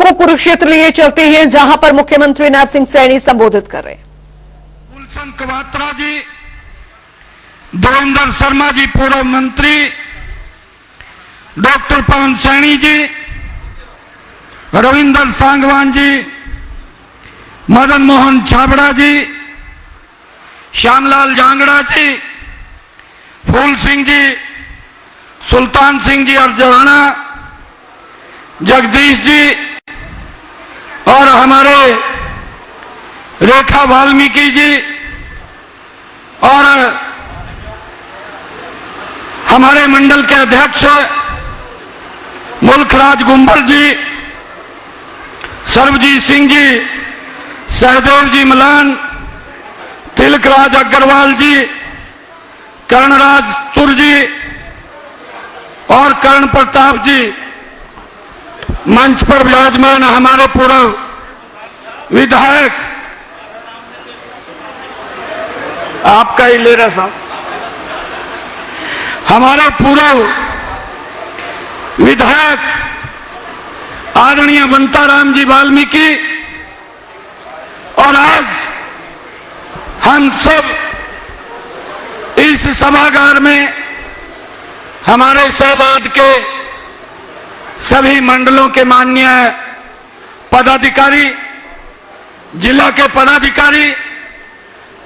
को कुरुक्षेत्र लिए चलते हैं, जहां पर मुख्यमंत्री नैब सिंह सैनी संबोधित कर रहे हैं। गुलशन कवात्रा जी, देवेंद्र शर्मा जी पूर्व मंत्री, डॉक्टर पवन सैनी जी, रविंदर सांगवान जी, मदन मोहन छाबड़ा जी, श्यामलाल जांगड़ा जी, फूल सिंह जी, सुल्तान सिंह जी अर्जवाना, जगदीश जी और हमारे रेखा वाल्मीकि जी और हमारे मंडल के अध्यक्ष मुल्खराज गुंबर जी, सर्वजीत सिंह जी, सहदेव जी मलान, तिलकराज अग्रवाल जी, कर्णराज तुर जी और कर्ण प्रताप जी, मंच पर विराजमान हमारे पूर्व विधायक, आपका ही ले रहा साहब, हमारे पूर्व विधायक आदरणीय बंताराम जी वाल्मीकि, और आज हम सब इस सभागार में हमारे शहबाद के सभी मंडलों के माननीय पदाधिकारी, जिला के पदाधिकारी,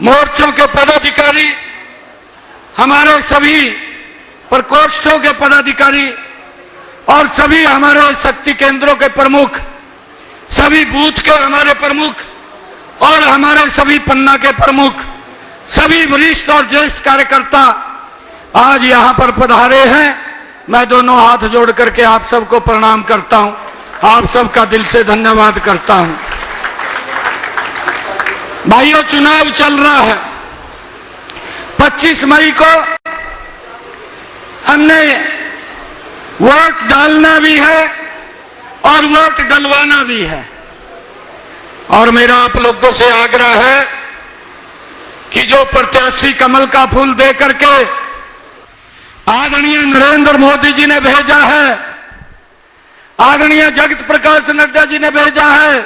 मोर्चों के पदाधिकारी, हमारे सभी प्रकोष्ठों के पदाधिकारी और सभी हमारे शक्ति केंद्रों के प्रमुख, सभी बूथ के हमारे प्रमुख और हमारे सभी पन्ना के प्रमुख, सभी वरिष्ठ और ज्येष्ठ कार्यकर्ता आज यहां पर पधारे हैं। मैं दोनों हाथ जोड़ करके आप सबको प्रणाम करता हूं, आप सबका दिल से धन्यवाद करता हूं। भाइयों, चुनाव चल रहा है। 25 मई को हमने वोट डालना भी है और वोट डलवाना भी है, और मेरा आप लोगों से आग्रह है कि जो प्रत्याशी कमल का फूल दे करके आदरणीय नरेंद्र मोदी जी ने भेजा है, आदरणीय जगत प्रकाश नड्डा जी ने भेजा है,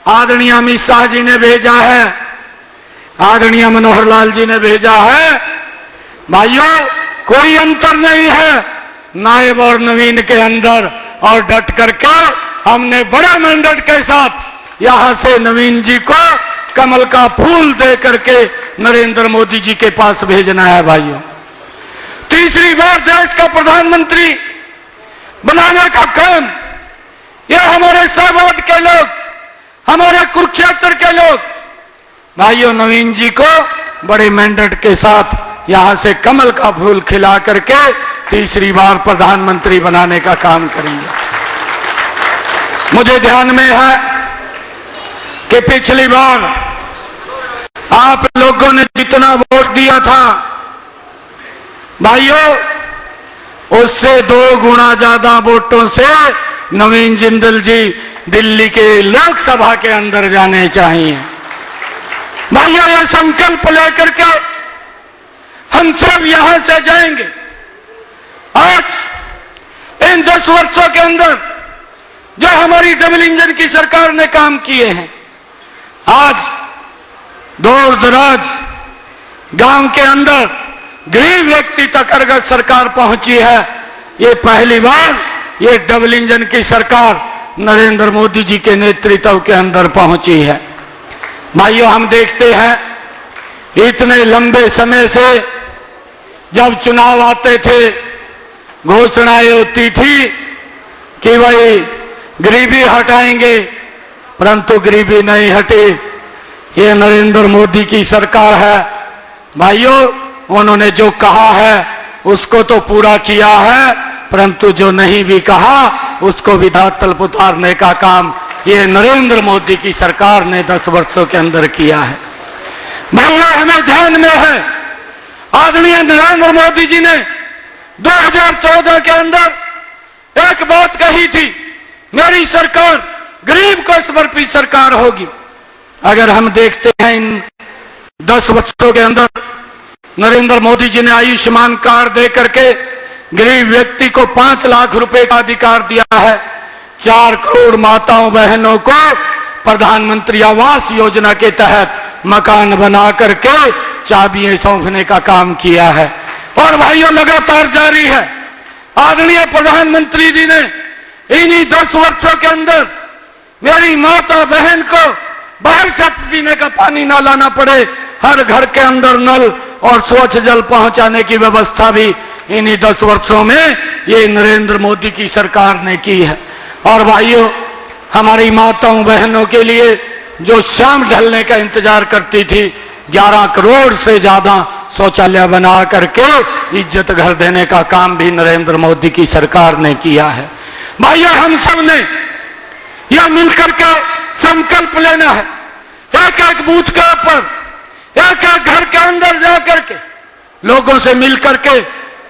आदरणीय अमित शाह जी ने भेजा है, आदरणीय मनोहर लाल जी ने भेजा है, भाइयों कोई अंतर नहीं है नायब और नवीन के अंदर, और डट करके हमने बड़ा मैंडेट के साथ यहां से नवीन जी को कमल का फूल दे करके नरेंद्र मोदी जी के पास भेजना है। भाइयों, तीसरी बार देश का प्रधानमंत्री बनाने का काम यह हमारे शहबाद के लोग, हमारे कुरुक्षेत्र के लोग, भाइयों नवीन जी को बड़े मैंडेट के साथ यहां से कमल का फूल खिला करके तीसरी बार प्रधानमंत्री बनाने का काम करेंगे। मुझे ध्यान में है कि पिछली बार आप लोगों ने जितना वोट दिया था भाइयों, उससे 2 गुना ज्यादा वोटों से नवीन जिंदल जी दिल्ली के लोकसभा के अंदर जाने चाहिए। भाइयों, यह संकल्प लेकर के हम सब यहां से जाएंगे। आज इन 10 वर्षों के अंदर जो हमारी डबल इंजन की सरकार ने काम किए हैं, आज दूर दराज गांव के अंदर गरीब व्यक्ति तक अगर सरकार पहुंची है, ये पहली बार ये डबल इंजन की सरकार नरेंद्र मोदी जी के नेतृत्व के अंदर पहुंची है। भाइयों, हम देखते हैं इतने लंबे समय से जब चुनाव आते थे घोषणाएं होती थी कि भाई गरीबी हटाएंगे, परंतु गरीबी नहीं हटी। ये नरेंद्र मोदी की सरकार है। भाइयों, उन्होंने जो कहा है उसको तो पूरा किया है, परंतु जो नहीं भी कहा उसको भी धरातल पर उतारने का काम ये नरेंद्र मोदी की सरकार ने 10 वर्षों के अंदर किया है। भाइयों, हमें ध्यान में है आदरणीय नरेंद्र मोदी जी ने 2014 के अंदर एक बात कही थी, मेरी सरकार गरीब को समर्पित सरकार होगी। अगर हम देखते हैं इन 10 वर्षों के अंदर नरेंद्र मोदी जी ने आयुष्मान कार्ड दे करके गरीब व्यक्ति को 5 लाख रुपए का अधिकार दिया है। 4 करोड़ माताओं बहनों को प्रधानमंत्री आवास योजना के तहत मकान बना करके चाबियां सौंपने का काम किया है। और भाइयों लगातार जारी है। आदरणीय प्रधानमंत्री जी ने इन्हीं 10 वर्षों के अंदर मेरी माता बहन को बाहर से पीने का पानी ना लाना पड़े, हर घर के अंदर नल और स्वच्छ जल पहुंचाने की व्यवस्था भी इन्हीं 10 वर्षों में ये नरेंद्र मोदी की सरकार ने की है। और भाइयों, हमारी माताओं बहनों के लिए जो शाम ढलने का इंतजार करती थी, 11 करोड़ से ज्यादा शौचालय बना करके इज्जत घर देने का काम भी नरेंद्र मोदी की सरकार ने किया है। भाइयों, हम सब ने यह मिलकर के संकल्प लेना है, एक एक बूथ के ऊपर, एक एक घर के अंदर जाकर के लोगों से मिलकर के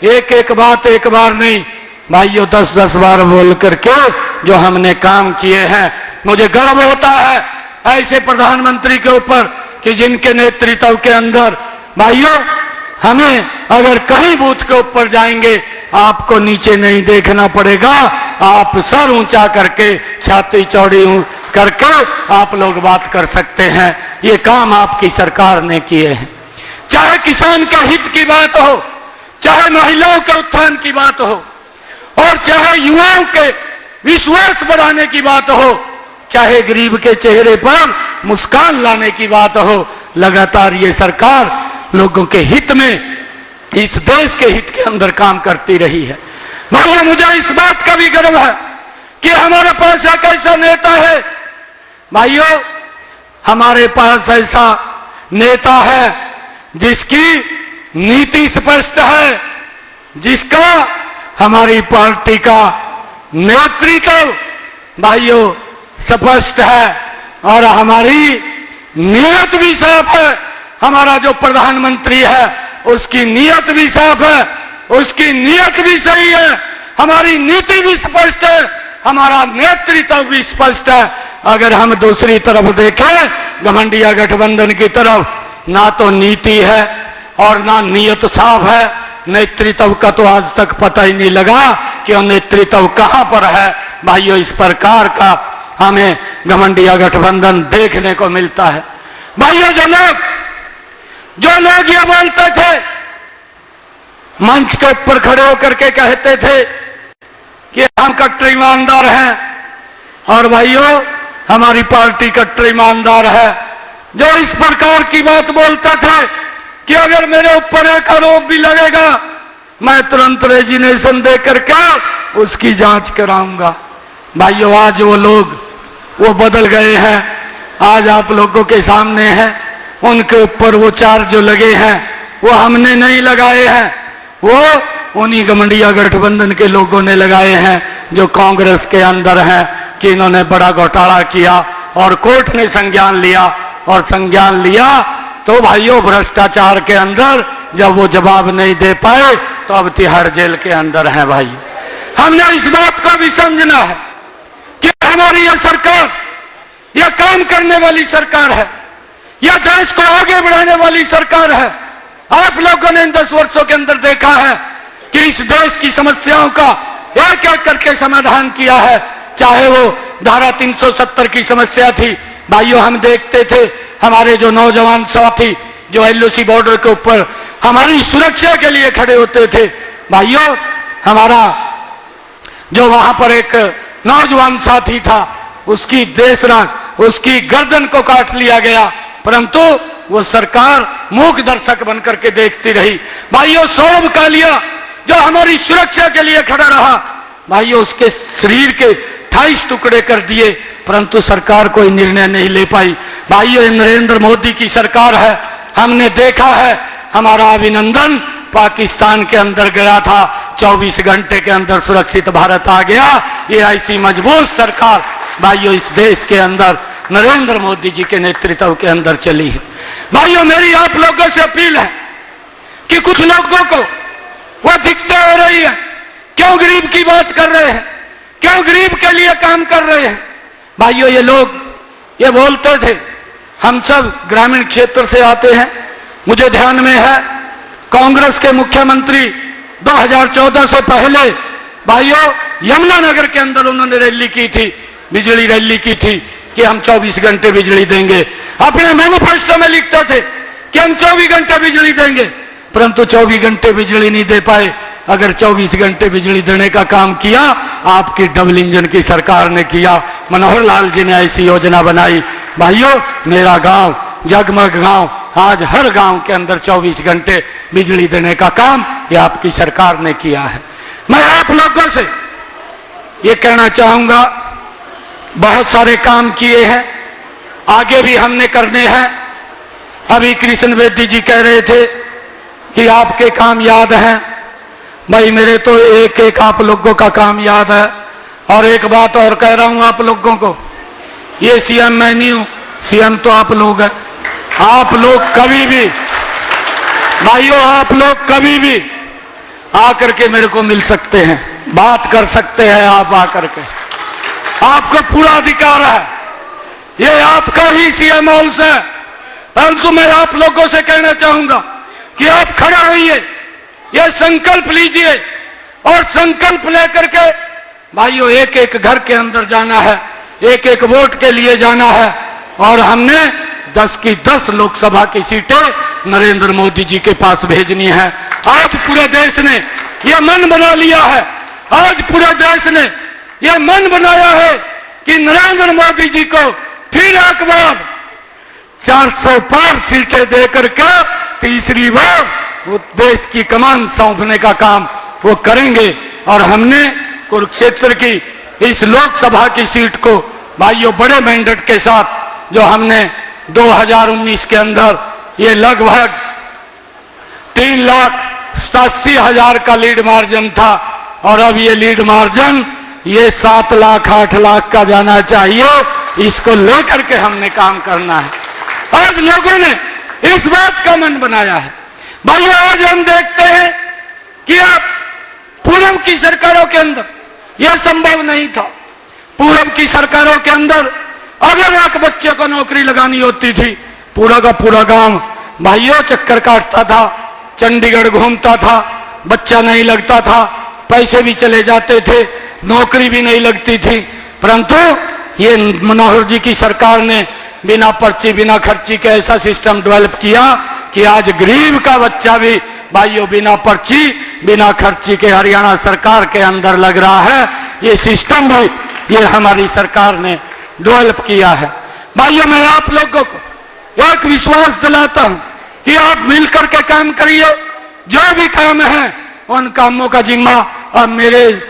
एक एक बात एक बार नहीं भाइयों 10-10 बार बोल करके जो हमने काम किए हैं, मुझे गर्व होता है ऐसे प्रधानमंत्री के ऊपर कि जिनके नेतृत्व के अंदर भाइयों हमें अगर कहीं बूथ के ऊपर जाएंगे आपको नीचे नहीं देखना पड़ेगा, आप सर ऊंचा करके छाती चौड़ी करके आप लोग बात कर सकते हैं। ये काम आपकी सरकार ने किए हैं। चाहे किसान के हित की बात हो, चाहे महिलाओं के उत्थान की बात हो, और चाहे युवाओं के विश्वास बढ़ाने की बात हो, चाहे गरीब के चेहरे पर मुस्कान लाने की बात हो, लगातार ये सरकार लोगों के हित में, इस देश के हित के अंदर काम करती रही है। भाइयों, मुझे इस बात का भी गर्व है कि हमारे पास एक ऐसा नेता है, भाइयों हमारे पास ऐसा नेता है जिसकी नीति स्पष्ट है, जिसका हमारी पार्टी का नेतृत्व भाइयों स्पष्ट है, और हमारी नीयत भी साफ है। हमारा जो प्रधानमंत्री है उसकी नीयत भी साफ है, उसकी नीयत भी सही है, हमारी नीति भी स्पष्ट है, हमारा नेतृत्व भी स्पष्ट है। अगर हम दूसरी तरफ देखें घमंडिया गठबंधन की तरफ, ना तो नीति है और ना नीयत साफ है, नेतृत्व का तो आज तक पता ही नहीं लगा कि वो नेतृत्व कहां पर है। भाइयों, इस प्रकार का हमें घमंडिया गठबंधन देखने को मिलता है। भाइयों, जो लोग ये बोलते थे, मंच के ऊपर खड़े होकर के कहते थे कि हम कट्टर ईमानदार हैं, और भाइयों हमारी पार्टी कट्टर ईमानदार है, जो इस प्रकार की बात बोलते थे कि अगर मेरे ऊपर एक आरोप भी लगेगा मैं तुरंत रेजिग्नेशन दे करके उसकी जांच कराऊंगा। भाइयों, आज वो लोग वो बदल गए हैं, आज आप लोगों के सामने हैं। उनके ऊपर वो चार्ज जो लगे हैं वो हमने नहीं लगाए हैं, वो उन्हीं घमंडिया गठबंधन के लोगों ने लगाए हैं जो कांग्रेस के अंदर हैं कि इन्होंने बड़ा घोटाला किया और कोर्ट ने संज्ञान लिया, और संज्ञान लिया तो भाइयों भ्रष्टाचार के अंदर जब वो जवाब नहीं दे पाए तो अब तिहाड़ जेल के अंदर हैं। भाई, हमने इस बात को भी समझना है कि हमारी यह सरकार यह काम करने वाली सरकार है, यह देश को आगे बढ़ाने वाली सरकार है। आप लोगों ने इन 10 वर्षों के अंदर देखा है कि इस देश की समस्याओं का एक एक करके समाधान किया है। चाहे वो धारा 370 की समस्या थी, भाइयों हम देखते थे हमारे जो नौजवान साथी जो LOC बॉर्डर के ऊपर हमारी सुरक्षा के लिए खड़े होते थे, भाइयों हमारा जो वहां पर एक नौजवान साथी था उसकी उसकी गर्दन को काट लिया गया, परंतु वो सरकार मूक दर्शक बनकर के देखती रही। भाइयों, सौरभ कालिया जो हमारी सुरक्षा के लिए खड़ा रहा, भाइयों उसके शरीर के 28 टुकड़े कर दिए, परंतु सरकार कोई निर्णय नहीं ले पाई। भाइयों, नरेंद्र मोदी की सरकार है। हमने देखा है हमारा अभिनंदन पाकिस्तान के अंदर गया था, 24 घंटे के अंदर सुरक्षित भारत आ गया। ये ऐसी मजबूत सरकार भाइयों इस देश के अंदर नरेंद्र मोदी जी के नेतृत्व के अंदर चली है। भाइयों, मेरी आप लोगों से अपील है कि कुछ लोगों को वह दिक्कतें हो रही है, क्यों गरीब की बात कर रहे हैं, क्यों गरीब के लिए काम कर रहे हैं। भाइयों, ये लोग ये बोलते थे, हम सब ग्रामीण क्षेत्र से आते हैं। मुझे ध्यान में है कांग्रेस के मुख्यमंत्री 2014 से पहले भाइयों यमुनानगर के अंदर उन्होंने रैली की थी, बिजली रैली की थी कि हम 24 घंटे बिजली देंगे। अपने मैनिफेस्टो में लिखते थे कि हम 24 घंटे बिजली देंगे, परंतु 24 घंटे बिजली नहीं दे पाए। अगर 24 घंटे बिजली देने का काम किया आपकी डबल इंजन की सरकार ने किया, मनोहर लाल जी ने ऐसी योजना बनाई। भाइयों, मेरा गांव जगमग गांव, आज हर गांव के अंदर 24 घंटे बिजली देने का काम ये आपकी सरकार ने किया है। मैं आप लोगों से ये कहना चाहूंगा, बहुत सारे काम किए हैं, आगे भी हमने करने हैं। अभी कृष्ण बेदी जी कह रहे थे कि आपके काम याद हैं। भाई मेरे तो एक एक आप लोगों का काम याद है। और एक बात और कह रहा हूं आप लोगों को, ये सीएम मैं नहीं हूं, सीएम तो आप लोग हैं। आप लोग कभी भी भाइयों, आप लोग कभी भी आकर के मेरे को मिल सकते हैं, बात कर सकते हैं। आप आकर के, आपको पूरा अधिकार है, ये आपका ही सीएम हाउस है। परंतु मैं आप लोगों से कहना चाहूंगा कि आप खड़े होइए, ये संकल्प लीजिए और संकल्प लेकर के भाइयों एक एक घर के अंदर जाना है, एक एक वोट के लिए जाना है। और हमने 10 की 10 लोकसभा की सीटें नरेंद्र मोदी जी के पास भेजनी है। आज पूरे देश ने यह मन बना लिया है, आज पूरे देश ने यह मन बनाया है कि नरेंद्र मोदी जी को फिर एक बार 400 पार सीटें देकर के तीसरी बार वो देश की कमान सौंपने का काम वो करेंगे। और हमने कुरुक्षेत्र की इस लोकसभा की सीट को भाइयों बड़े मैंडेट के साथ, जो हमने 2019 के अंदर ये लगभग 3,87,000 का लीड मार्जिन था, और अब ये लीड मार्जिन ये 7 लाख 8 लाख का जाना चाहिए। इसको लेकर के हमने काम करना है। आज लोगों ने इस बात का मन बनाया है। भाइयों, आज हम देखते हैं कि आप पूर्व की सरकारों के अंदर यह संभव नहीं था। पूर्व की सरकारों के अंदर अगर एक बच्चे को नौकरी लगानी होती थी, पूरा का पूरा गांव भाइयों चक्कर काटता था, चंडीगढ़ घूमता था, बच्चा नहीं लगता था, पैसे भी चले जाते थे, नौकरी भी नहीं लगती थी। परंतु ये मनोहर जी की सरकार ने बिना पर्ची बिना खर्ची के ऐसा सिस्टम डेवलप किया कि आज गरीब का बच्चा भी भाइयों बिना पर्ची बिना खर्ची के हरियाणा सरकार के अंदर लग रहा है। ये सिस्टम भी ये हमारी सरकार ने डेवलप किया है। भाइयों, मैं आप लोगों को एक विश्वास दिलाता हूं कि आप मिलकर के काम करिए। जो भी काम है उन कामों का जिम्मा अब मेरे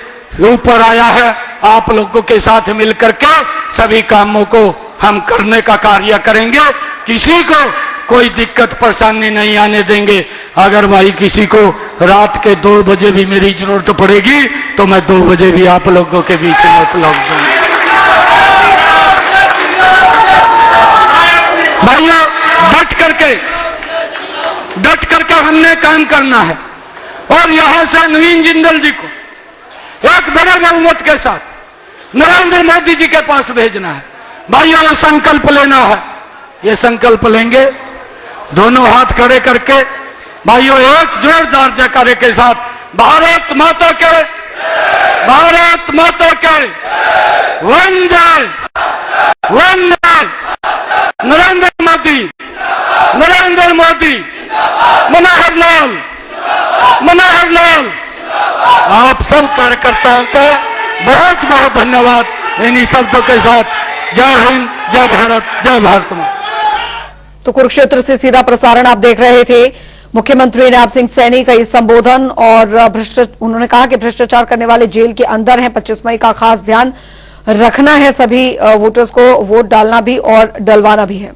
ऊपर आया है। आप लोगों के साथ मिलकर के सभी कामों को हम करने का कार्य करेंगे। किसी को कोई दिक्कत परेशानी नहीं आने देंगे। अगर भाई किसी को रात के 2 बजे भी मेरी जरूरत पड़ेगी तो मैं 2 बजे भी आप लोगों के बीच में उपलब्ध हूं। भाइयों, डट करके हमने काम करना है और यहां से नवीन जिंदल जी को एक बड़े बहुमत के साथ नरेंद्र मोदी जी के पास भेजना है। भाइयों, ये संकल्प लेना है, ये संकल्प लेंगे दोनों हाथ खड़े करके। भाइयों, एक जोरदार जयकारे के साथ भारत माता के, भारत माता के वंदे वंदे, नरेंद्र मोदी, नरेंद्र मोदी, मनोहर लाल, मनोहर लाल। आप सब कार्यकर्ताओं का बहुत बहुत धन्यवाद। इन्हीं शब्दों के साथ जय हिंद, जय भारत, जय भारत माता। तो कुरुक्षेत्र से सीधा प्रसारण आप देख रहे थे। मुख्यमंत्री नैब सिंह सैनी का ये संबोधन, और उन्होंने कहा कि भ्रष्टाचार करने वाले जेल के अंदर हैं। 25 मई का खास ध्यान रखना है, सभी वोटर्स को वोट डालना भी और डलवाना भी है।